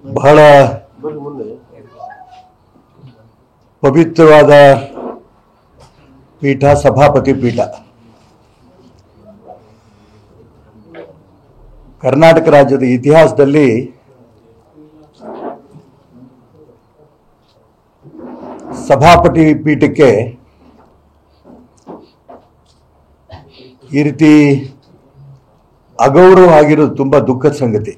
ಬಹಳ ಪವಿತ್ರವಾದ ಪೀಠ ಸಭಾಪತಿ ಪೀಠ. ಕರ್ನಾಟಕ ರಾಜ್ಯದ ಇತಿಹಾಸದಲ್ಲಿ ಸಭಾಪತಿ ಪೀಠಕ್ಕೆ ಈ ರೀತಿ ಅಗೌರವ ಆಗಿರೋದು ತುಂಬಾ ದುಃಖದ ಸಂಗತಿ.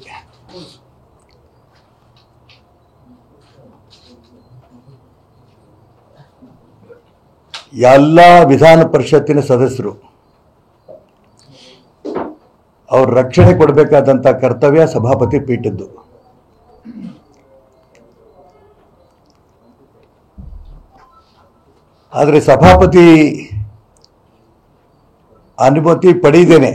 ಎಲ್ಲ ವಿಧಾನ ಪರಿಷತ್ತಿನ ಸದಸ್ಯರು ಅವ್ರ ರಕ್ಷಣೆ ಕೊಡಬೇಕಾದಂಥ ಕರ್ತವ್ಯ ಸಭಾಪತಿ ಪೀಠದ್ದು. ಆದರೆ ಸಭಾಪತಿ ಅನುಮತಿ ಪಡೆಯದೇನೆ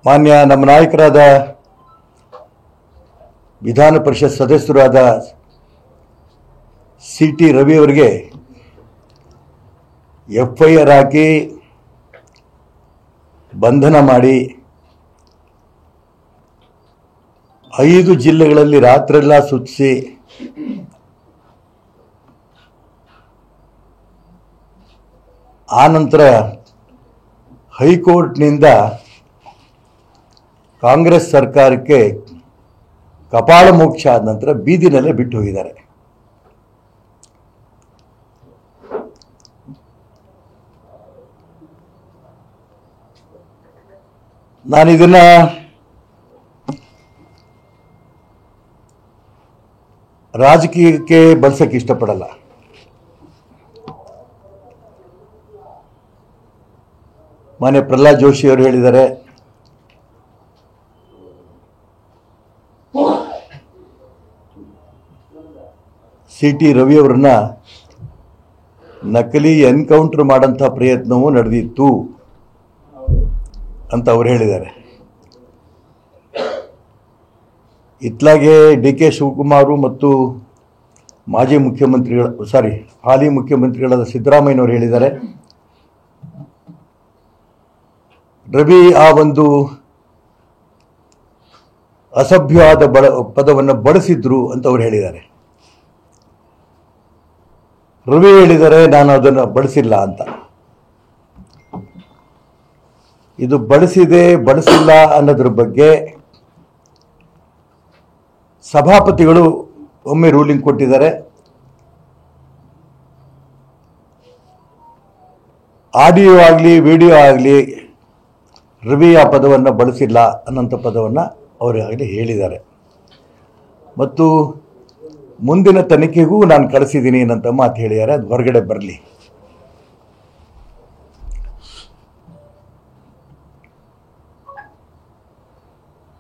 ಮಾನ್ಯ ನಮ್ಮ ನಾಯಕರಾದ ವಿಧಾನ ಪರಿಷತ್ ಸದಸ್ಯರಾದ CT ರವಿ ಅವರಿಗೆ FIR ಹಾಕಿ ಬಂಧನ ಮಾಡಿ 5 ಜಿಲ್ಲೆಗಳಲ್ಲಿ ರಾತ್ರೆಲ್ಲ ಸುತ್ತಿಸಿ ಆನಂತರ ಹೈಕೋರ್ಟ್ನಿಂದ ಕಾಂಗ್ರೆಸ್ ಸರ್ಕಾರಕ್ಕೆ ಕಪಾಳ ಮೋಕ್ಷ ಆದ ನಂತರ ಬೀದಿನಲ್ಲೇ ಬಿಟ್ಟು ಹೋಗಿದ್ದಾರೆ. ನಾನಿದನ್ನ ರಾಜಕೀಯಕ್ಕೆ ಬಳಸಕ್ಕೆ ಇಷ್ಟಪಡಲ್ಲ. ಮಾನ್ಯ ಪ್ರಹ್ಲಾದ್ ಜೋಶಿ ಅವರು ಹೇಳಿದ್ದಾರೆ, CT ರವಿ ಅವರನ್ನ ನಕಲಿ ಎನ್ಕೌಂಟರ್ ಮಾಡಂಥ ಪ್ರಯತ್ನವೂ ನಡೆದಿತ್ತು ಅಂತ ಅವರು ಹೇಳಿದ್ದಾರೆ. ಇತ್ಲಾಗೆ DK ಶಿವಕುಮಾರ್ ಮತ್ತು ಹಾಲಿ ಮುಖ್ಯಮಂತ್ರಿಗಳಾದ ಸಿದ್ದರಾಮಯ್ಯನವರು ಹೇಳಿದ್ದಾರೆ, ರವಿ ಆ ಒಂದು ಅಸಭ್ಯವಾದ ಪದವನ್ನು ಬಳಸಿದ್ರು ಅಂತ ಅವರು ಹೇಳಿದ್ದಾರೆ. ರವಿ ಹೇಳಿದರೆ ನಾನು ಅದನ್ನು ಬಳಸಿಲ್ಲ ಅಂತ. ಇದು ಬಳಸಿಲ್ಲ ಅನ್ನೋದ್ರ ಬಗ್ಗೆ ಸಭಾಪತಿಗಳು ಒಮ್ಮೆ ರೂಲಿಂಗ್ ಕೊಟ್ಟಿದ್ದಾರೆ. ಆಡಿಯೋ ಆಗಲಿ ವಿಡಿಯೋ ಆಗಲಿ ರವಿ ಆ ಪದವನ್ನು ಬಳಸಿಲ್ಲ ಅನ್ನೋಂಥ ಪದವನ್ನು ಅವರಾಗಲೇ ಹೇಳಿದ್ದಾರೆ. ಮತ್ತು ಮುಂದಿನ ತನಿಖೆಗೂ ನಾನು ಕಳಿಸಿದ್ದೀನಿ ಅನ್ನಂತ ಮಾತು ಹೇಳಿದ್ದಾರೆ. ಅದು ಹೊರಗಡೆ ಬರಲಿ.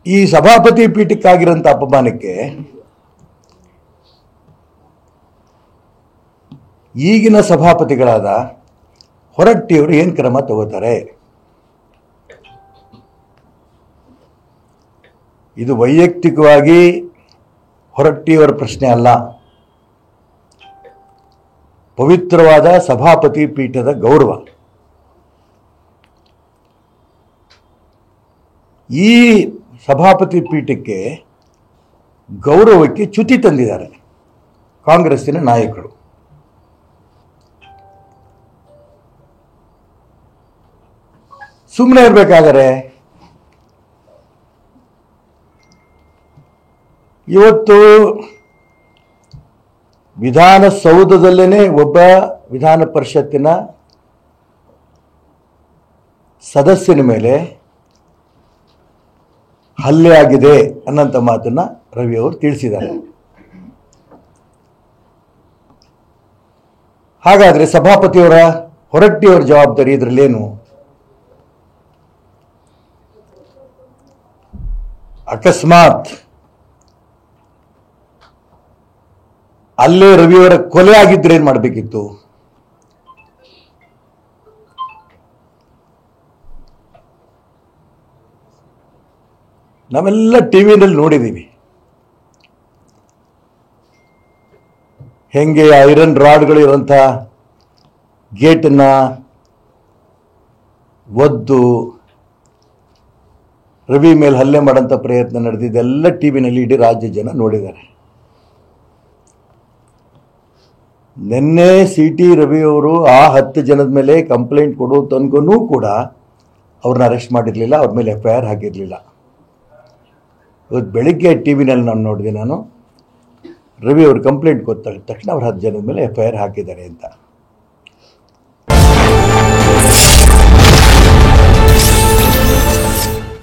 ಈ ಸಭಾಪತಿ ಪೀಠಕ್ಕಾಗಿರೋಂಥ ಅಪಮಾನಕ್ಕೆ ಈಗಿನ ಸಭಾಪತಿಗಳಾದ ಹೊರಟ್ಟಿಯವರು ಏನು ಕ್ರಮ ತಗೋತಾರೆ? ಇದು ವೈಯಕ್ತಿಕವಾಗಿ ಹೊರಟ್ಟಿಯವರ ಪ್ರಶ್ನೆ ಅಲ್ಲ. ಪವಿತ್ರವಾದ ಸಭಾಪತಿ ಪೀಠದ ಗೌರವ. ಈ ಸಭಾಪತಿ ಪೀಠಕ್ಕೆ ಗೌರವಕ್ಕೆ ಚ್ಯುತಿ ತಂದಿದ್ದಾರೆ ಕಾಂಗ್ರೆಸ್ಸಿನ ನಾಯಕರು. ಸುಮ್ಮನೆ ಇರಬೇಕಾದರೆ ಇವತ್ತು ವಿಧಾನಸೌಧದಲ್ಲೇನೆ ಒಬ್ಬ ವಿಧಾನ ಪರಿಷತ್ತಿನ ಸದಸ್ಯನ ಮೇಲೆ ಹಲ್ಲೆ ಆಗಿದೆ ಅನ್ನೋಂಥ ಮಾತನ್ನ ರವಿ ಅವರು ತಿಳಿಸಿದ್ದಾರೆ. ಹಾಗಾದ್ರೆ ಸಭಾಪತಿಯವರ ಹೊರಟ್ಟಿಯವರ ಜವಾಬ್ದಾರಿ ಇದರಲ್ಲೇನು? ಅಕಸ್ಮಾತ್ ಅಲ್ಲೇ ರವಿಯವರ ಕೊಲೆ ಆಗಿದ್ರೆ ಏನ್ ಮಾಡಬೇಕಿತ್ತು? ನಾವೆಲ್ಲ ಟಿವಿನಲ್ಲಿ ನೋಡಿದ್ದೀವಿ ಹೆಂಗೆ ಐರನ್ ರಾಡ್ಗಳಿರುವಂಥ ಗೇಟನ್ನ ಒದ್ದು ರವಿ ಮೇಲೆ ಹಲ್ಲೆ ಮಾಡೋಂಥ ಪ್ರಯತ್ನ ನಡೆದಿದ್ದೆಲ್ಲ ಟಿ ವಿನಲ್ಲಿ ಇಡೀ ರಾಜ್ಯ ಜನ ನೋಡಿದ್ದಾರೆ. ನಿನ್ನೆ ಸಿ ಟಿ ರವಿಯವರು ಆ 10 ಜನದ ಮೇಲೆ ಕಂಪ್ಲೇಂಟ್ ಕೊಡೋ ತನಕನೂ ಕೂಡ ಅವ್ರನ್ನ ಅರೆಸ್ಟ್ ಮಾಡಿರಲಿಲ್ಲ, ಅವ್ರ ಮೇಲೆ FIR ಹಾಕಿರಲಿಲ್ಲ. ಇವತ್ತು ಬೆಳಿಗ್ಗೆ ಟಿ ವಿನಲ್ಲಿ ನಾನು ನೋಡಿದೆ, ರವಿ ಅವರು ಕಂಪ್ಲೇಂಟ್ ಕೊಟ್ಟ ತಕ್ಷಣ ಅವ್ರು 10 ಜನದ ಮೇಲೆ FIR ಹಾಕಿದ್ದಾರೆ ಅಂತ.